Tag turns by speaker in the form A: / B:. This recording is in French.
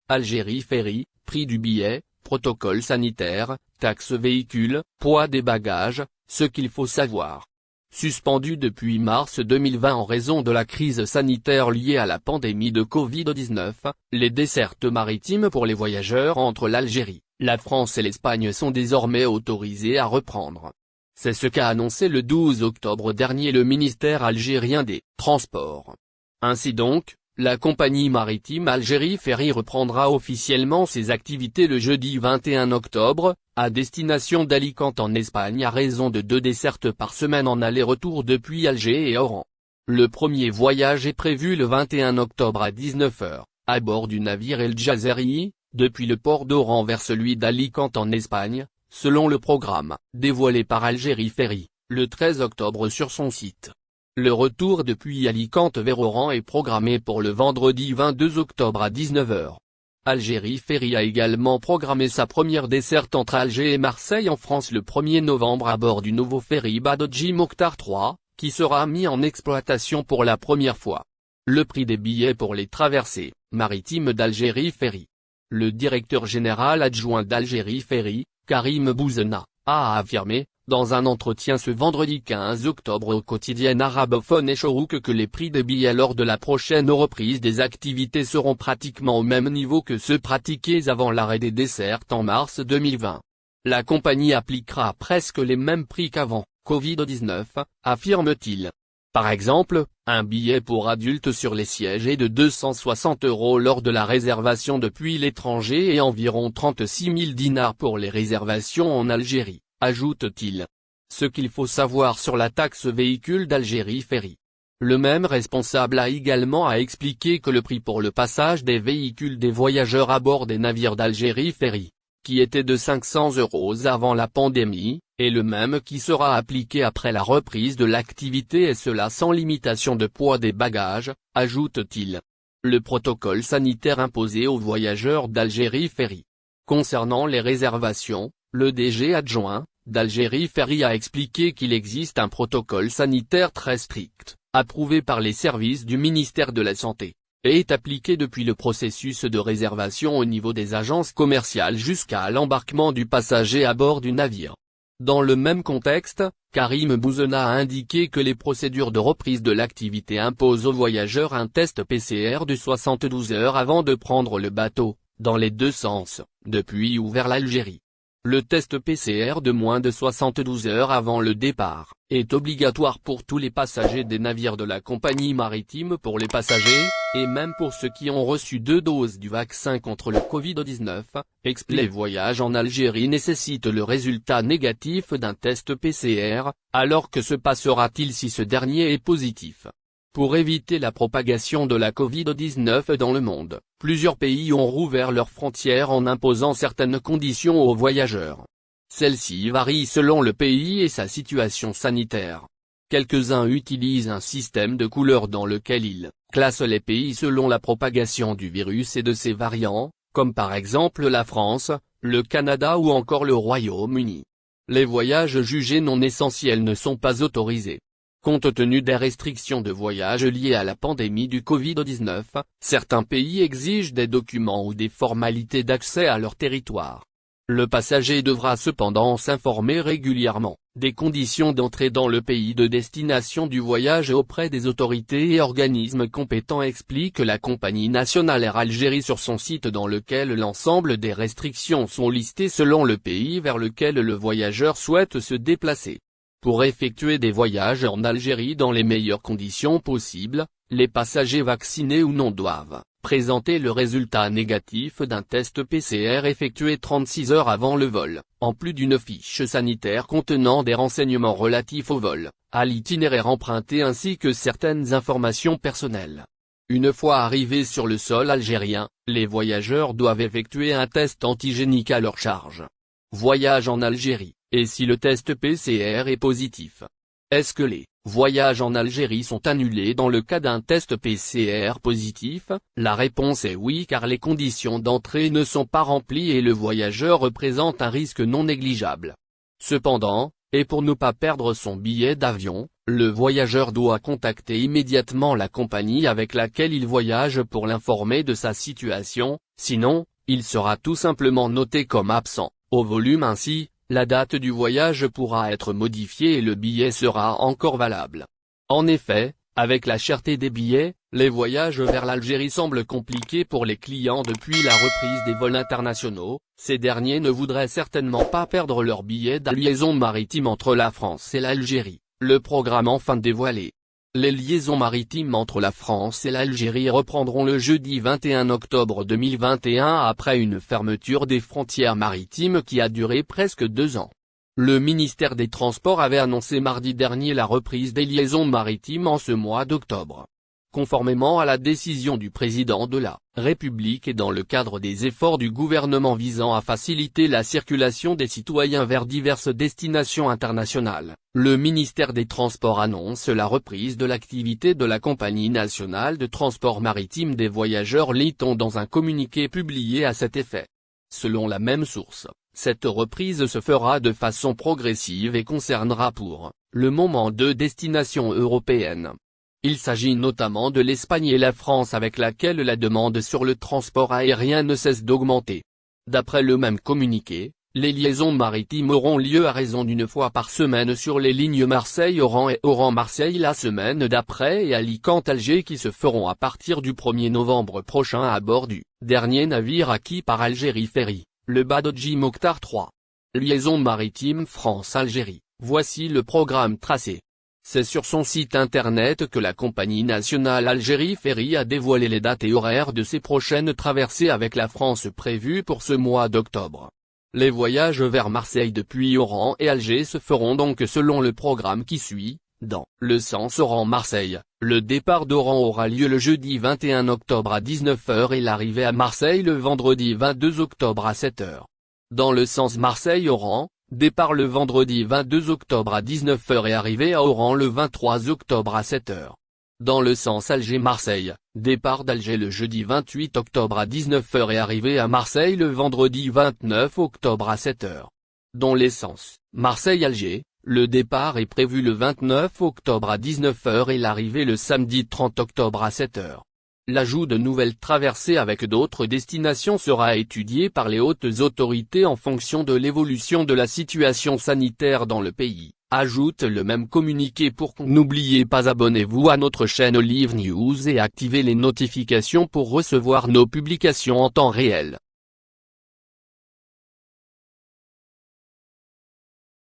A: Algérie Ferry, prix du billet, protocole sanitaire, taxe véhicule, poids des bagages, ce qu'il faut savoir. Suspendu depuis mars 2020 en raison de la crise sanitaire liée à la pandémie de Covid-19, les dessertes maritimes pour les voyageurs entre l'Algérie, la France et l'Espagne sont désormais autorisées à reprendre. C'est ce qu'a annoncé le 12 octobre dernier le ministère algérien des Transports. Ainsi donc, la compagnie maritime Algérie Ferry reprendra officiellement ses activités le jeudi 21 octobre, à destination d'Alicante en Espagne à raison de 2 dessertes par semaine en aller-retour depuis Alger et Oran. Le premier voyage est prévu le 21 octobre à 19 h, à bord du navire El Jazeri, depuis le port d'Oran vers celui d'Alicante en Espagne, selon le programme, dévoilé par Algérie Ferry, le 13 octobre sur son site. Le retour depuis Alicante vers Oran est programmé pour le vendredi 22 octobre à 19 h. Algérie Ferry a également programmé sa première desserte entre Alger et Marseille en France le 1er novembre à bord du nouveau ferry Badodji Mokhtar III, qui sera mis en exploitation pour la première fois. Le prix des billets pour les traversées maritimes d'Algérie Ferry. Le directeur général adjoint d'Algérie Ferry, Karim Bouzena, a affirmé, dans un entretien ce vendredi 15 octobre au quotidien arabophone Eshorouk que les prix des billets lors de la prochaine reprise des activités seront pratiquement au même niveau que ceux pratiqués avant l'arrêt des dessertes en mars 2020. La compagnie appliquera presque les mêmes prix qu'avant Covid-19, affirme-t-il. Par exemple, un billet pour adultes sur les sièges est de 260 € lors de la réservation depuis l'étranger et environ 36 000 dinars pour les réservations en Algérie, ajoute-t-il. Ce qu'il faut savoir sur la taxe véhicule d'Algérie Ferry. Le même responsable a également expliqué que le prix pour le passage des véhicules des voyageurs à bord des navires d'Algérie Ferry, qui était de 500 € avant la pandémie, est le même qui sera appliqué après la reprise de l'activité et cela sans limitation de poids des bagages, ajoute-t-il. Le protocole sanitaire imposé aux voyageurs d'Algérie Ferry. Concernant les réservations, le DG adjoint d'Algérie Ferry a expliqué qu'il existe un protocole sanitaire très strict, approuvé par les services du ministère de la Santé, et est appliqué depuis le processus de réservation au niveau des agences commerciales jusqu'à l'embarquement du passager à bord du navire. Dans le même contexte, Karim Bouzena a indiqué que les procédures de reprise de l'activité imposent aux voyageurs un test PCR de 72 heures avant de prendre le bateau, dans les deux sens, depuis ou vers l'Algérie. Le test PCR de moins de 72 heures avant le départ, est obligatoire pour tous les passagers des navires de la compagnie maritime pour les passagers, et même pour ceux qui ont reçu 2 doses du vaccin contre le Covid-19, explique. Les voyages en Algérie nécessitent le résultat négatif d'un test PCR, alors que se passera-t-il si ce dernier est positif? Pour éviter la propagation de la Covid-19 dans le monde, plusieurs pays ont rouvert leurs frontières en imposant certaines conditions aux voyageurs. Celles-ci varient selon le pays et sa situation sanitaire. Quelques-uns utilisent un système de couleurs dans lequel ils classent les pays selon la propagation du virus et de ses variants, comme par exemple la France, le Canada ou encore le Royaume-Uni. Les voyages jugés non essentiels ne sont pas autorisés. Compte tenu des restrictions de voyage liées à la pandémie du Covid-19, certains pays exigent des documents ou des formalités d'accès à leur territoire. Le passager devra cependant s'informer régulièrement des conditions d'entrée dans le pays de destination du voyage auprès des autorités et organismes compétents, explique la compagnie nationale Air Algérie sur son site, dans lequel l'ensemble des restrictions sont listées selon le pays vers lequel le voyageur souhaite se déplacer. Pour effectuer des voyages en Algérie dans les meilleures conditions possibles, les passagers vaccinés ou non doivent présenter le résultat négatif d'un test PCR effectué 36 heures avant le vol, en plus d'une fiche sanitaire contenant des renseignements relatifs au vol, à l'itinéraire emprunté ainsi que certaines informations personnelles. Une fois arrivés sur le sol algérien, les voyageurs doivent effectuer un test antigénique à leur charge. Voyage en Algérie, et si le test PCR est positif? Est-ce que les voyages en Algérie sont annulés dans le cas d'un test PCR positif? La réponse est oui, car les conditions d'entrée ne sont pas remplies et le voyageur représente un risque non négligeable. Cependant, et pour ne pas perdre son billet d'avion, Le voyageur doit contacter immédiatement la compagnie avec laquelle il voyage pour l'informer de sa situation, sinon, il sera tout simplement noté comme absent, au volume ainsi, la date du voyage pourra être modifiée et le billet sera encore valable. En effet, avec la cherté des billets, les voyages vers l'Algérie semblent compliqués pour les clients depuis la reprise des vols internationaux. Ces derniers ne voudraient certainement pas perdre leur billet de liaison maritime entre la France et l'Algérie. Le programme enfin dévoilé. Les liaisons maritimes entre la France et l'Algérie reprendront le jeudi 21 octobre 2021 après une fermeture des frontières maritimes qui a duré presque 2 ans. Le ministère des Transports avait annoncé mardi dernier la reprise des liaisons maritimes en ce mois d'octobre. Conformément à la décision du président de la République et dans le cadre des efforts du gouvernement visant à faciliter la circulation des citoyens vers diverses destinations internationales, le ministère des Transports annonce la reprise de l'activité de la Compagnie nationale de transport maritime des voyageurs, lit-on dans un communiqué publié à cet effet. Selon la même source, cette reprise se fera de façon progressive et concernera pour le moment 2 destinations européennes. Il s'agit notamment de l'Espagne et la France avec laquelle la demande sur le transport aérien ne cesse d'augmenter. D'après le même communiqué, les liaisons maritimes auront lieu à raison d'1 fois par semaine sur les lignes Marseille-Oran et Oran-Marseille la semaine d'après et Alicante-Alger qui se feront à partir du 1er novembre prochain à bord du dernier navire acquis par Algérie Ferry, le Badodji Mokhtar 3. Liaison maritime France-Algérie, voici le programme tracé. C'est sur son site internet que la compagnie nationale Algérie Ferry a dévoilé les dates et horaires de ses prochaines traversées avec la France prévues pour ce mois d'octobre. Les voyages vers Marseille depuis Oran et Alger se feront donc selon le programme qui suit. Dans le sens Oran-Marseille, le départ d'Oran aura lieu le jeudi 21 octobre à 19 h et l'arrivée à Marseille le vendredi 22 octobre à 7 h. Dans le sens Marseille-Oran, départ le vendredi 22 octobre à 19 h et arrivée à Oran le 23 octobre à 7 h. Dans le sens Alger-Marseille, départ d'Alger le jeudi 28 octobre à 19 h et arrivée à Marseille le vendredi 29 octobre à 7 h. Dans les sens Marseille-Alger, le départ est prévu le 29 octobre à 19 h et l'arrivée le samedi 30 octobre à 7 h. L'ajout de nouvelles traversées avec d'autres destinations sera étudié par les hautes autorités en fonction de l'évolution de la situation sanitaire dans le pays, ajoute le même communiqué. N'oubliez pas, abonnez-vous à notre chaîne Olive News et activez les notifications pour recevoir nos publications en temps réel.